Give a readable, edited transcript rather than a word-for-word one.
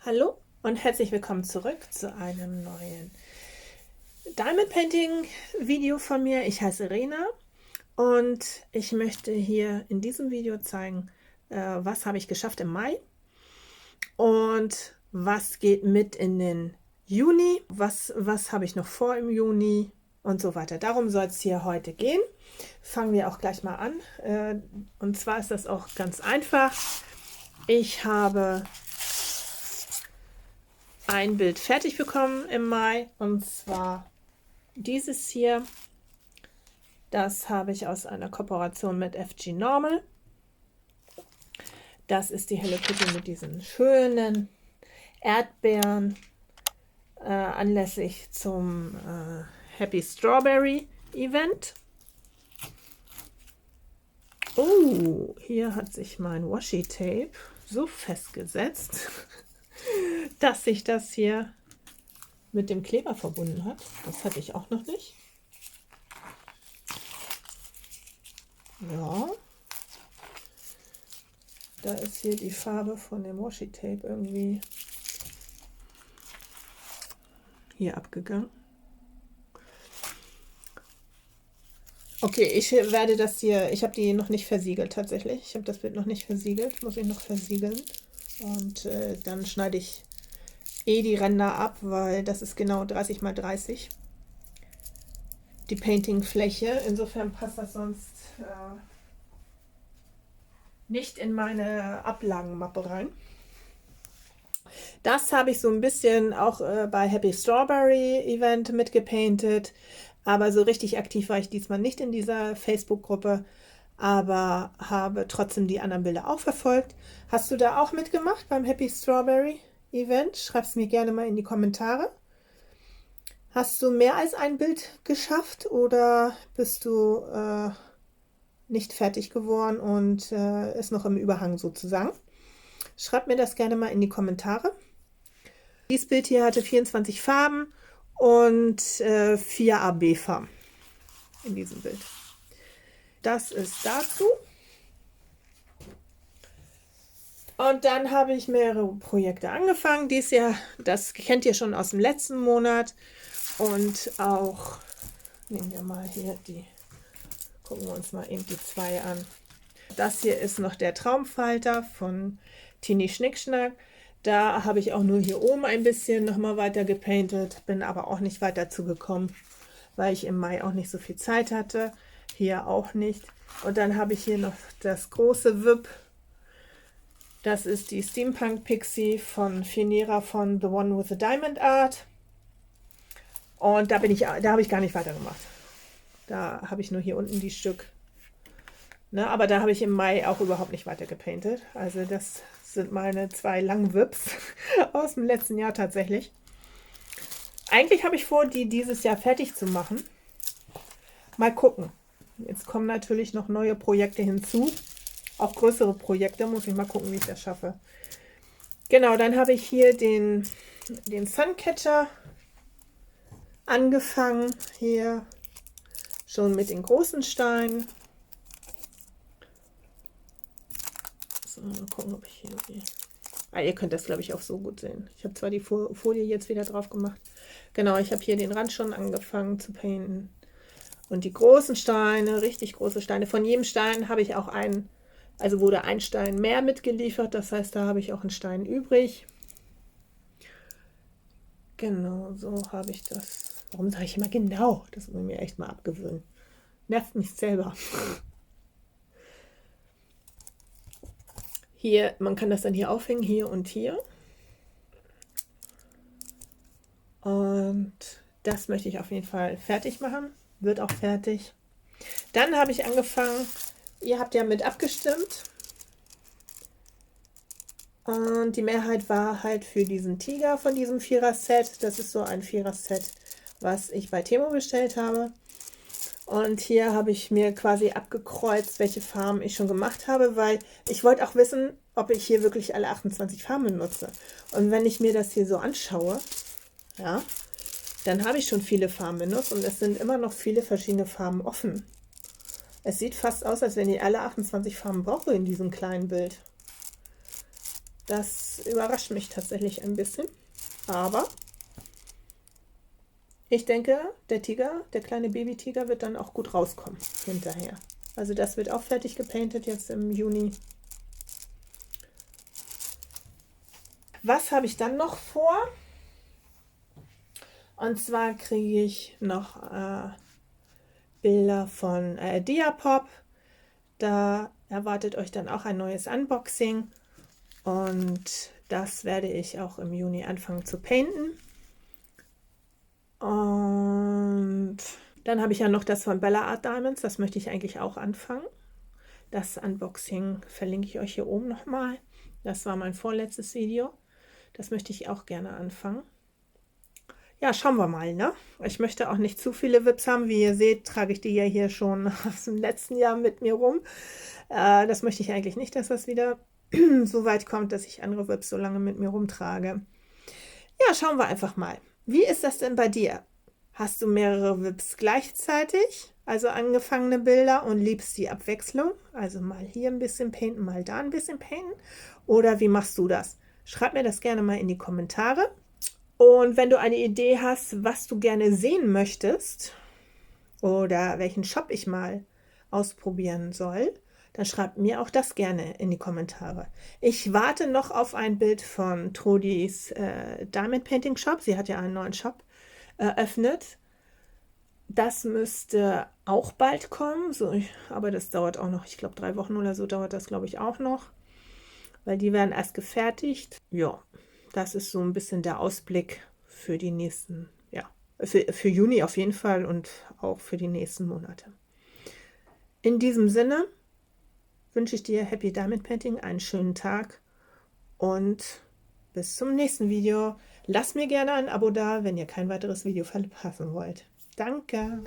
Hallo und herzlich willkommen zurück zu einem neuen Diamond Painting Video von mir. Ich heiße Rena und ich möchte hier in diesem Video zeigen, was habe ich geschafft im Mai und was geht mit in den Juni, was habe ich noch vor im Juni und so weiter. Darum soll es hier heute gehen. Fangen wir auch gleich mal an. Und zwar ist das auch ganz einfach. Ich habe ein Bild fertig bekommen im Mai, und zwar dieses hier. Das habe ich aus einer Kooperation mit FG Normal. Das ist die Hello Kitty mit diesen schönen Erdbeeren anlässlich zum Happy Strawberry Event. Oh, hier hat sich mein Washi Tape so festgesetzt, dass sich das hier mit dem Kleber verbunden hat. Das hatte ich auch noch nicht. Ja, da ist hier die Farbe von dem Washi Tape irgendwie hier abgegangen. Okay, ich werde das hier, ich habe die noch nicht versiegelt tatsächlich. Ich habe das Bild noch nicht versiegelt, muss ich noch versiegeln. Und dann schneide ich die Ränder ab, weil das ist genau 30 x 30 die Painting-Fläche. Insofern passt das sonst nicht in meine Ablagenmappe rein. Das habe ich so ein bisschen auch bei Happy Strawberry Event mitgepaintet, aber so richtig aktiv war ich diesmal nicht in dieser Facebook-Gruppe, aber habe trotzdem die anderen Bilder auch verfolgt. Hast du da auch mitgemacht beim Happy Strawberry Event? Schreib es mir gerne mal in die Kommentare. Hast du mehr als ein Bild geschafft oder bist du nicht fertig geworden und ist noch im Überhang sozusagen? Schreibt mir das gerne mal in die Kommentare. Dieses Bild hier hatte 24 Farben und 4 AB-Farben in diesem Bild. Das ist dazu. Und dann habe ich mehrere Projekte angefangen. Dies Jahr, das kennt ihr schon aus dem letzten Monat. Und auch, nehmen wir mal hier die, gucken wir uns mal eben die zwei an. Das hier ist noch der Traumfalter von Tini Schnickschnack. Da habe ich auch nur hier oben ein bisschen nochmal weiter gepaintet, bin aber auch nicht weiter zugekommen, weil ich im Mai auch nicht so viel Zeit hatte. Hier auch nicht. Und dann habe ich hier noch das große WIP. Das ist die Steampunk Pixie von Finera von The One with the Diamond Art. Und da habe ich gar nicht weitergemacht. Da habe ich nur hier unten die Stück. Ne, aber da habe ich im Mai auch überhaupt nicht weiter gepaintet. Also das sind meine zwei langen WIPs aus dem letzten Jahr tatsächlich. Eigentlich habe ich vor, die dieses Jahr fertig zu machen. Mal gucken. Jetzt kommen natürlich noch neue Projekte hinzu. Auch größere Projekte. Muss ich mal gucken, wie ich das schaffe. Genau, dann habe ich hier den Suncatcher angefangen. Hier schon mit den großen Steinen. Mal gucken, ob ich hier die... ihr könnt das, glaube ich, auch so gut sehen. Ich habe zwar die Folie jetzt wieder drauf gemacht. Genau, ich habe hier den Rand schon angefangen zu painten. Und die großen Steine, richtig große Steine. Von jedem Stein habe ich auch einen, also wurde ein Stein mehr mitgeliefert. Das heißt, da habe ich auch einen Stein übrig. Genau, so habe ich das. Warum sage ich immer genau? Das muss ich mir echt mal abgewöhnen. Nervt mich selber. Hier, man kann das dann hier aufhängen, hier und hier. Und das möchte ich auf jeden Fall fertig machen. Wird auch fertig. Dann habe ich angefangen, ihr habt ja mit abgestimmt. Und die Mehrheit war halt für diesen Tiger von diesem Vierer-Set. Das ist so ein Vierer-Set, was ich bei Temo bestellt habe. Und hier habe ich mir quasi abgekreuzt, welche Farben ich schon gemacht habe, weil ich wollte auch wissen, ob ich hier wirklich alle 28 Farben benutze. Und wenn ich mir das hier so anschaue, ja, dann habe ich schon viele Farben benutzt und es sind immer noch viele verschiedene Farben offen. Es sieht fast aus, als wenn ich alle 28 Farben brauche in diesem kleinen Bild. Das überrascht mich tatsächlich ein bisschen. Aber ich denke, der Tiger, der kleine Baby-Tiger, wird dann auch gut rauskommen hinterher. Also das wird auch fertig gepainted jetzt im Juni. Was habe ich dann noch vor? Und zwar kriege ich noch Bilder von Diapop. Da erwartet euch dann auch ein neues Unboxing. Und das werde ich auch im Juni anfangen zu painten. Und dann habe ich ja noch das von Bella Art Diamonds. Das möchte ich eigentlich auch anfangen. Das Unboxing verlinke ich euch hier oben nochmal. Das war mein vorletztes Video. Das möchte ich auch gerne anfangen. Ja, schauen wir mal, ne? Ich möchte auch nicht zu viele Wips haben. Wie ihr seht, trage ich die ja hier schon aus dem letzten Jahr mit mir rum. Das möchte ich eigentlich nicht, dass das wieder so weit kommt, dass ich andere Wips so lange mit mir rumtrage. Ja, schauen wir einfach mal. Wie ist das denn bei dir? Hast du mehrere Wips gleichzeitig, also angefangene Bilder, und liebst die Abwechslung? Also mal hier ein bisschen painten, mal da ein bisschen painten. Oder wie machst du das? Schreib mir das gerne mal in die Kommentare. Und wenn du eine Idee hast, was du gerne sehen möchtest oder welchen Shop ich mal ausprobieren soll, dann schreib mir auch das gerne in die Kommentare. Ich warte noch auf ein Bild von Trodis Diamond Painting Shop. Sie hat ja einen neuen Shop eröffnet. Das müsste auch bald kommen, aber das dauert auch noch, ich glaube 3 Wochen oder so dauert das, glaube ich, auch noch, weil die werden erst gefertigt. Ja, das ist so ein bisschen der Ausblick für die nächsten, ja, für Juni auf jeden Fall und auch für die nächsten Monate. In diesem Sinne wünsche ich dir Happy Diamond Painting, einen schönen Tag und bis zum nächsten Video. Lasst mir gerne ein Abo da, wenn ihr kein weiteres Video verpassen wollt. Danke!